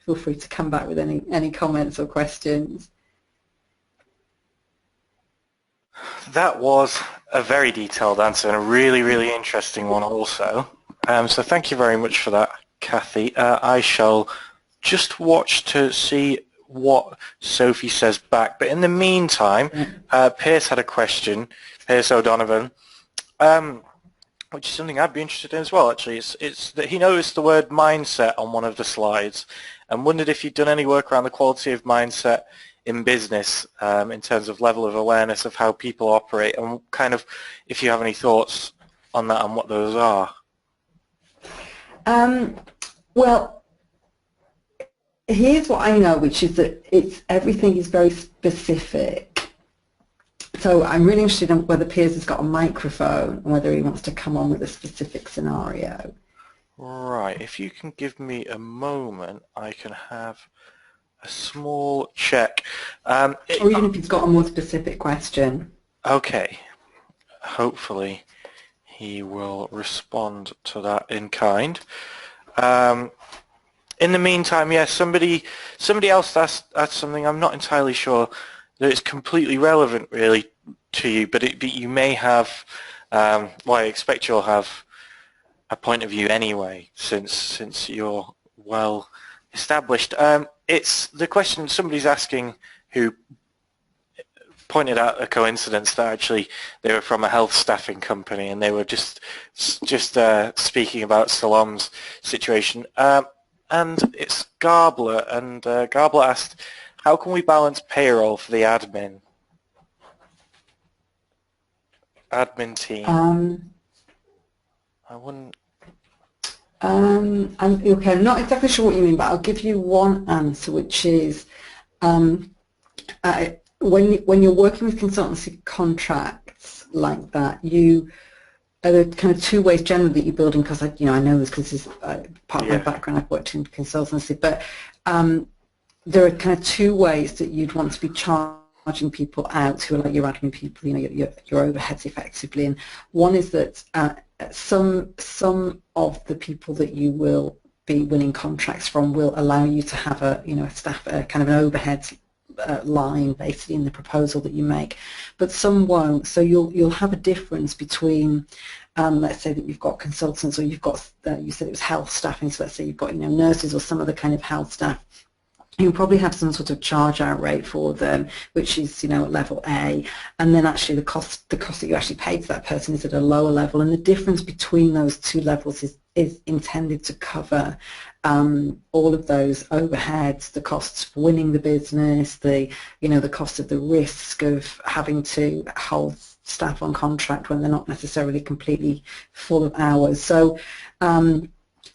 feel free to come back with any comments or questions. That was a very detailed answer, and a really, really interesting one also. So thank you very much for that, Cathy. I shall just watch to see what Sophie says back. But in the meantime, Pierce had a question, Pierce O'Donovan, which is something I'd be interested in as well, actually. It's that he noticed the word mindset on one of the slides and wondered if you'd done any work around the quality of mindset in business in terms of level of awareness of how people operate, and kind of if you have any thoughts on that and what those are. Well, here's what I know, which is that everything is very specific. So I'm really interested in whether Piers has got a microphone and whether he wants to come on with a specific scenario. Right, if you can give me a moment, I can have a small check. Or even if he's got a more specific question. Okay, hopefully he will respond to that in kind. In the meantime, yes, somebody else asked something. I'm not entirely sure that it's completely relevant really to you, but you may have, well, I expect you'll have a point of view anyway, since you're well established. It's the question somebody's asking who pointed out a coincidence that actually they were from a health staffing company and they were just speaking about Salam's situation. And it's Garbler, and Garbler asked, how can we balance payroll for the admin team? I wouldn't. I'm not exactly sure what you mean, but I'll give you one answer, which is um, when you're working with consultancy contracts like that, there are kind of two ways generally that you're building, because I know this because this is part of my Yeah. background. I've worked in consultancy, but there are kind of two ways that you'd want to be charging people out who are like your admin people, your overheads effectively. And one is that some of the people that you will be winning contracts from will allow you to have a staff kind of an overhead line basically in the proposal that you make, but some won't. So you'll have a difference between let's say that you've got consultants, or you've got you said it was health staffing, so let's say you've got nurses or some other kind of health staff. You probably have some sort of charge out rate for them, which is at level A, and then actually the cost that you actually pay to that person is at a lower level, and the difference between those two levels is intended to cover all of those overheads, the costs for winning the business, the cost of the risk of having to hold staff on contract when they're not necessarily completely full of hours. So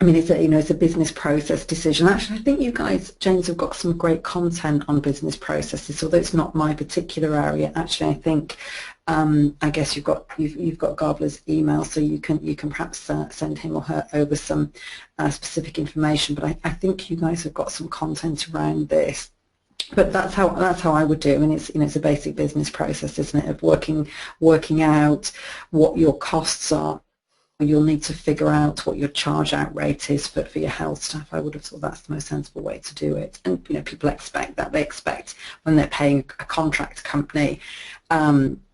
I mean, it's a business process decision. Actually, I think you guys, James, have got some great content on business processes, although it's not my particular area. Actually, I think I guess you've got Gabler's email, so you can perhaps send him or her over some specific information. But I think you guys have got some content around this. But that's how I would do it. I mean, it's a basic business process, isn't it, of working out what your costs are. You'll need to figure out what your charge out rate is for your health staff. I would have thought that's the most sensible way to do it. And people expect that. They expect when they're paying a contract company,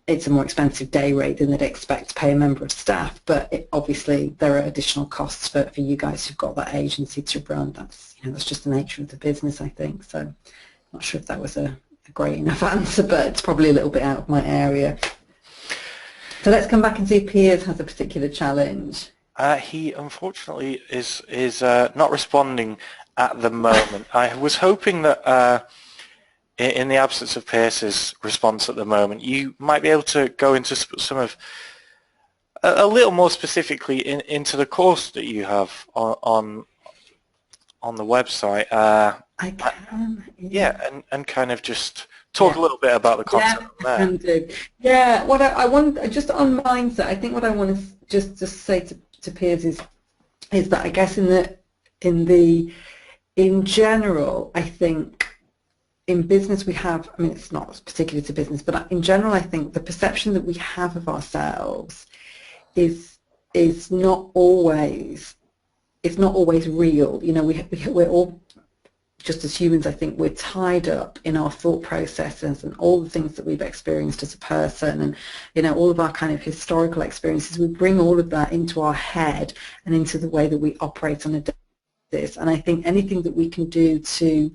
it's a more expensive day rate than they'd expect to pay a member of staff. But obviously there are additional costs for you guys who've got that agency to run. That's just the nature of the business, I think. So I'm not sure if that was a great enough answer, but it's probably a little bit out of my area. So let's come back and see if Piers has a particular challenge. He unfortunately is not responding at the moment. I was hoping that in the absence of Pierce's response at the moment, you might be able to go into some of a little more specifically into the course that you have on the website. I can. Yeah, and kind of just talk a little bit about the concept there. Can do. Yeah, what I want, just on mindset, I think what I want to just say to Piers is that I guess in general, I think in business we have, I mean, it's not particular to business, but in general, I think the perception that we have of ourselves is not always real. We're all, just as humans, I think we're tied up in our thought processes and all the things that we've experienced as a person, and all of our kind of historical experiences. We bring all of that into our head and into the way that we operate on a daily basis. And I think anything that we can do to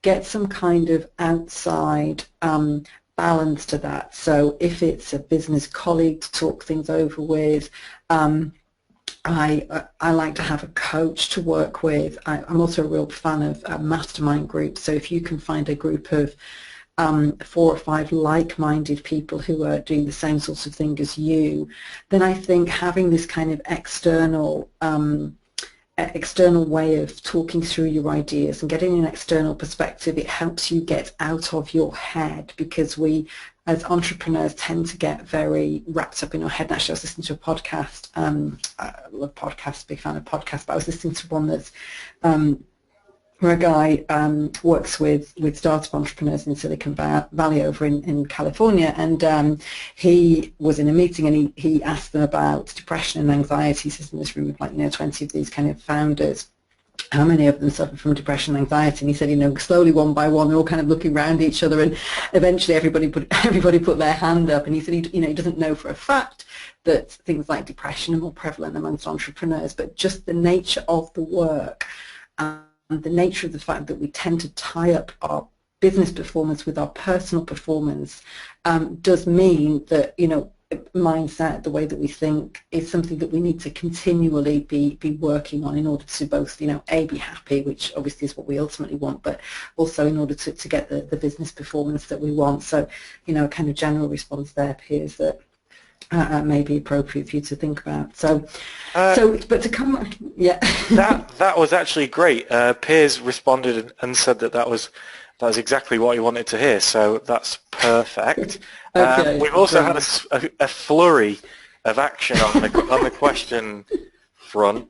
get some kind of outside balance to that. So if it's a business colleague to talk things over with, I like to have a coach to work with. I'm also a real fan of mastermind groups. So if you can find a group of 4 or 5 like-minded people who are doing the same sorts of thing as you, then I think having this kind of external way of talking through your ideas and getting an external perspective, it helps you get out of your head, because we as entrepreneurs tend to get very wrapped up in our head. Actually, I was listening to a podcast, I love podcasts, big fan of podcasts, but I was listening to one that's where a guy works with startup entrepreneurs in Silicon Valley over in California, and he was in a meeting and he asked them about depression and anxiety. He says in this room with 20 of these kind of founders, how many of them suffer from depression and anxiety? And he said, slowly, one by one, they're all kind of looking around each other, and eventually everybody put their hand up. And he said, he doesn't know for a fact that things like depression are more prevalent amongst entrepreneurs, but just the nature of the work and the nature of the fact that we tend to tie up our business performance with our personal performance does mean that, mindset, the way that we think, is something that we need to continually be working on in order to both, A, be happy, which obviously is what we ultimately want, but also in order to get the business performance that we want. So, a kind of general response there, Piers, that may be appropriate for you to think about. So, Uh, but to come, yeah. that was actually great. Piers responded and said that was exactly what he wanted to hear. So that's perfect. Okay, We've also had brilliant. a flurry of action on the question front.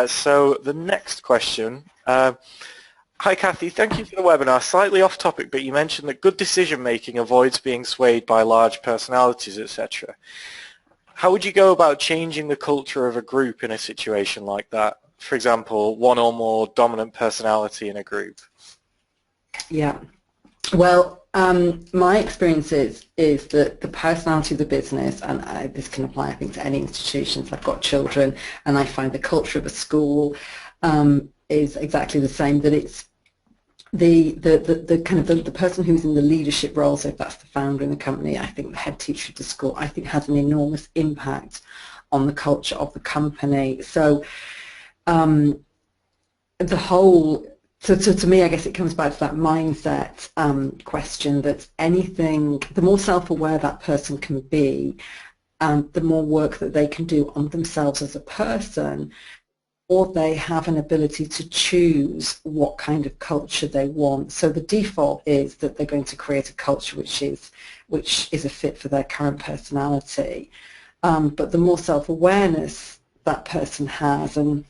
So the next question. Hi Cathy, thank you for the webinar. Slightly off topic, but you mentioned that good decision making avoids being swayed by large personalities, etc. How would you go about changing the culture of a group in a situation like that? For example, one or more dominant personality in a group. Yeah. Well, my experience is that the personality of the business, and this can apply, I think, to any institutions. I've got children, and I find the culture of a school is exactly the same. That it's the kind of the person who's in the leadership role. So if that's the founder in the company, I think the head teacher of the school, I think, has an enormous impact on the culture of the company. So the whole, so to me, I guess it comes back to that mindset question, that anything, the more self-aware that person can be, the more work that they can do on themselves as a person, or they have an ability to choose what kind of culture they want. So the default is that they're going to create a culture which is a fit for their current personality. But the more self-awareness that person has, and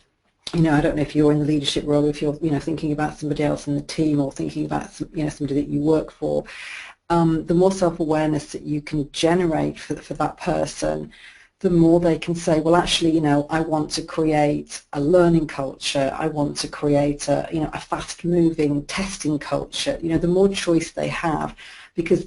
I don't know if you're in the leadership role, if you're thinking about somebody else in the team, or thinking about somebody that you work for, the more self-awareness that you can generate for that person, the more they can say, well, actually, I want to create a learning culture. I want to create a fast-moving testing culture. The more choice they have, because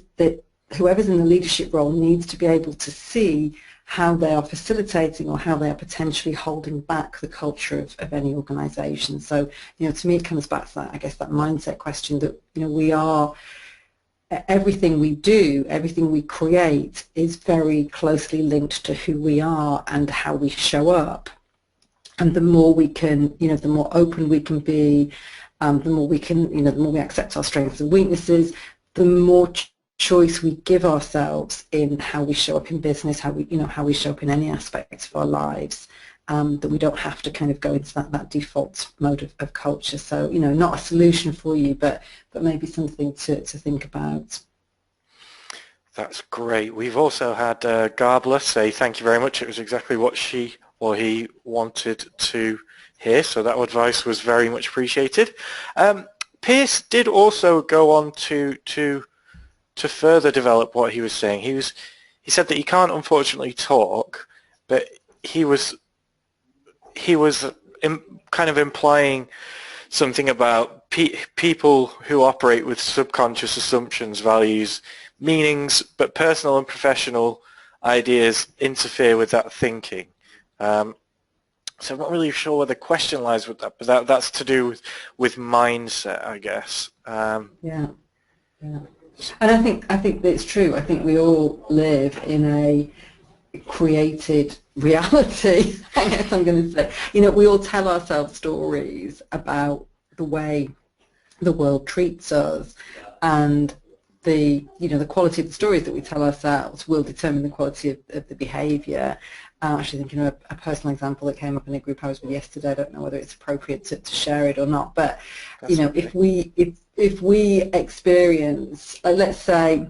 whoever's in the leadership role needs to be able to see how they are facilitating or how they are potentially holding back the culture of any organisation. So, to me, it comes back to that, I guess, that mindset question that, we are, everything we do, everything we create is very closely linked to who we are and how we show up. And the more we can, the more open we can be, the more we can, the more we accept our strengths and weaknesses, the more choice we give ourselves in how we show up in business, how we show up in any aspects of our lives, that we don't have to kind of go into that default mode of culture. So, not a solution for you, but maybe something to think about. That's great. We've also had Garbler say thank you very much. It was exactly what she or he wanted to hear, so that advice was very much appreciated. Pierce did also go on to further develop what he was saying. He said that he can't unfortunately talk, but he was kind of implying something about people who operate with subconscious assumptions, values, meanings, but personal and professional ideas interfere with that thinking. So I'm not really sure where the question lies with that, but that's to do with mindset, I guess. Yeah. And I think that it's true. I think we all live in a created reality, I guess I'm going to say. We all tell ourselves stories about the way the world treats us, and the quality of the stories that we tell ourselves will determine the quality of the behaviour. Actually thinking of a personal example that came up in a group I was with yesterday. I don't know whether it's appropriate to share it or not, but if we experience, let's say,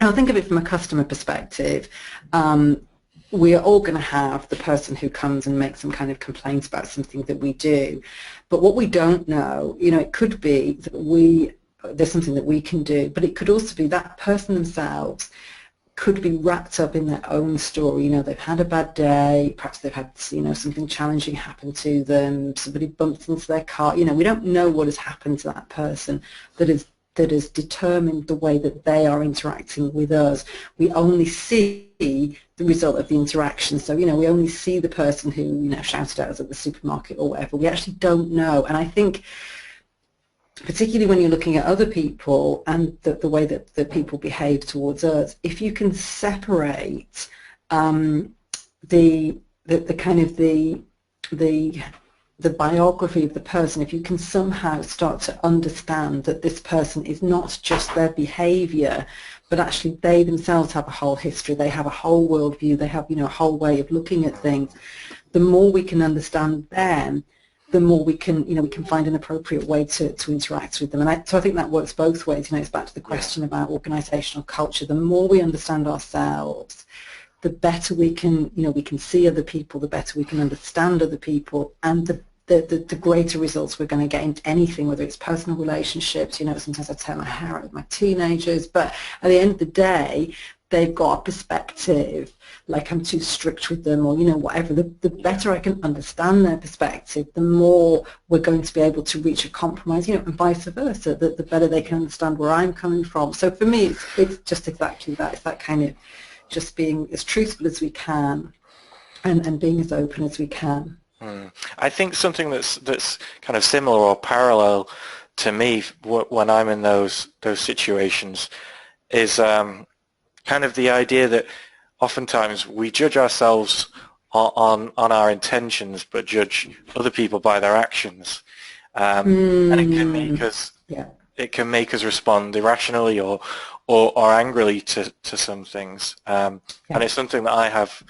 I'll think of it from a customer perspective. We are all going to have the person who comes and makes some kind of complaint about something that we do, but what we don't know, it could be that there's something that we can do, but it could also be that person themselves could be wrapped up in their own story. They've had a bad day, perhaps they've had something challenging happen to them, somebody bumped into their car. We don't know what has happened to that person that has determined the way that they are interacting with us. We only see the result of the interaction. So, we only see the person who, shouted at us at the supermarket or whatever. We actually don't know. And I think, particularly when you're looking at other people and the way that people behave towards us, if you can separate the kind of the the biography of the person, if you can somehow start to understand that this person is not just their behavior, but actually they themselves have a whole history, they have a whole worldview, they have, you know, a whole way of looking at things, the more we can understand them, the more we can, you know, we can find an appropriate way to interact with them. And so I think that works both ways. You know, it's back to the question about organizational culture. The more we understand ourselves, the better we can, you know, we can see other people, the better we can understand other people, and the greater results we're going to get in anything, whether it's personal relationships. You know, sometimes I tear my hair out with my teenagers, but at the end of the day, they've got a perspective, like I'm too strict with them, or, you know, whatever. The better I can understand their perspective, the more we're going to be able to reach a compromise, you know, and vice versa, the better they can understand where I'm coming from. So for me, it's just exactly that. It's that kind of just being as truthful as we can and being as open as we can. I think something that's kind of similar or parallel to me when I'm in those situations is kind of the idea that oftentimes we judge ourselves on our intentions, but judge other people by their actions, and it can make us respond irrationally or angrily to some things, and it's something that I have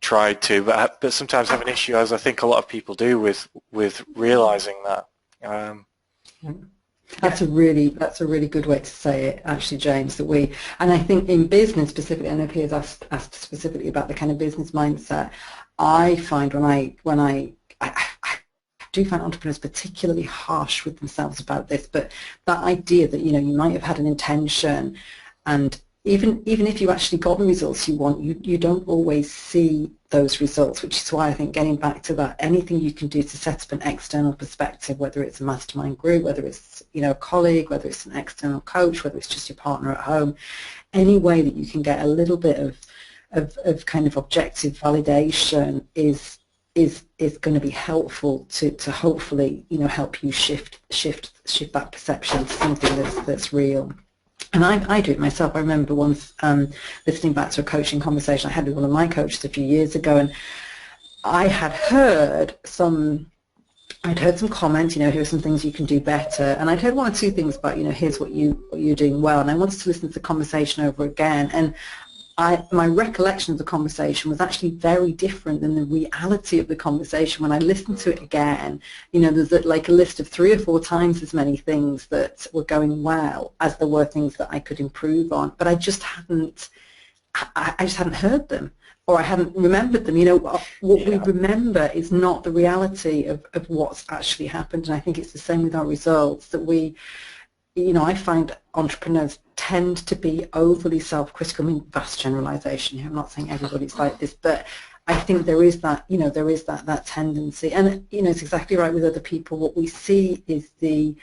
tried to, but sometimes have an issue, as I think a lot of people do, with realizing that. That's a really good way to say it, actually, James. And I think in business specifically, I know Piers asked specifically about the kind of business mindset. I find when I do find entrepreneurs particularly harsh with themselves about this, but that idea that, you know, you might have had an intention, and even if you actually got the results you want, you don't always see those results, which is why I think getting back to that, anything you can do to set up an external perspective, whether it's a mastermind group, whether it's, you know, a colleague, whether it's an external coach, whether it's just your partner at home, any way that you can get a little bit of kind of objective validation is going to be helpful to hopefully, you know, help you shift that perception to something that's real. And I do it myself. I remember once listening back to a coaching conversation I had with one of my coaches a few years ago, and I had heard some comments, you know, here are some things you can do better, and I'd heard one or two things about, you know, here's what you're doing well, and I wanted to listen to the conversation over again, and my recollection of the conversation was actually very different than the reality of the conversation. When I listened to it again, you know, there's like a list of 3 or 4 times as many things that were going well as there were things that I could improve on, but I just hadn't heard them, or I hadn't remembered them. You know, what we remember is not the reality of what's actually happened, and I think it's the same with our results, that we, you know, I find entrepreneurs tend to be overly self-critical. I mean, vast generalization here, I'm not saying everybody's like this, but I think there is that, you know, there is that tendency. And, you know, it's exactly right with other people. What we see is we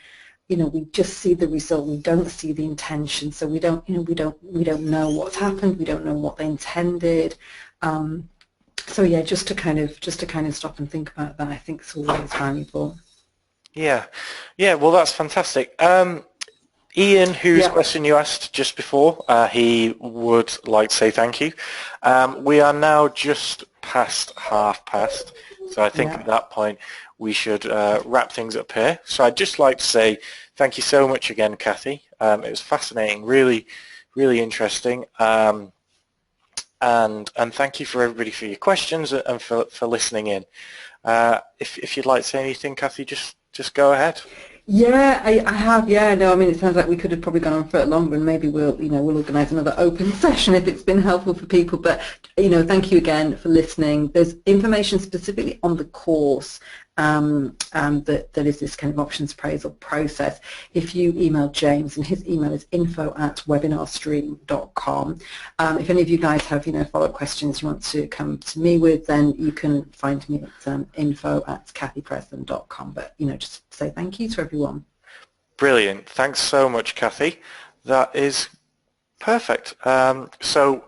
just see the result. We don't see the intention. So we don't know what's happened. We don't know what they intended. So yeah, just to kind of stop and think about that, I think it's always valuable. Yeah, well, that's fantastic. Ian, whose question you asked just before, he would like to say thank you. We are now just past 1:30, so I think at that point we should wrap things up here. So I'd just like to say thank you so much again, Cathy. It was fascinating, really, really interesting, and thank you for everybody for your questions and for listening in. If you'd like to say anything, Cathy, just go ahead. Yeah, I have. Yeah, no, I mean, it sounds like we could have probably gone on for it longer, and maybe we'll organise another open session if it's been helpful for people. But, you know, thank you again for listening. There's information specifically on the course that is this kind of options appraisal process. If you email James, and his email is info@webinarstream.com. If any of you guys have, you know, follow-up questions you want to come to me with, then you can find me at info@cathypresland.com. But, you know, just say thank you to everyone. Brilliant. Thanks so much, Cathy. That is perfect. So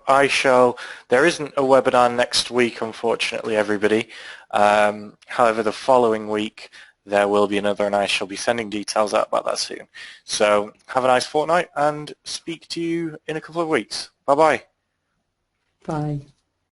there isn't a webinar next week, unfortunately, everybody. However, the following week there will be another, and I shall be sending details out about that soon. So have a nice fortnight, and speak to you in a couple of weeks. Bye-bye. Bye.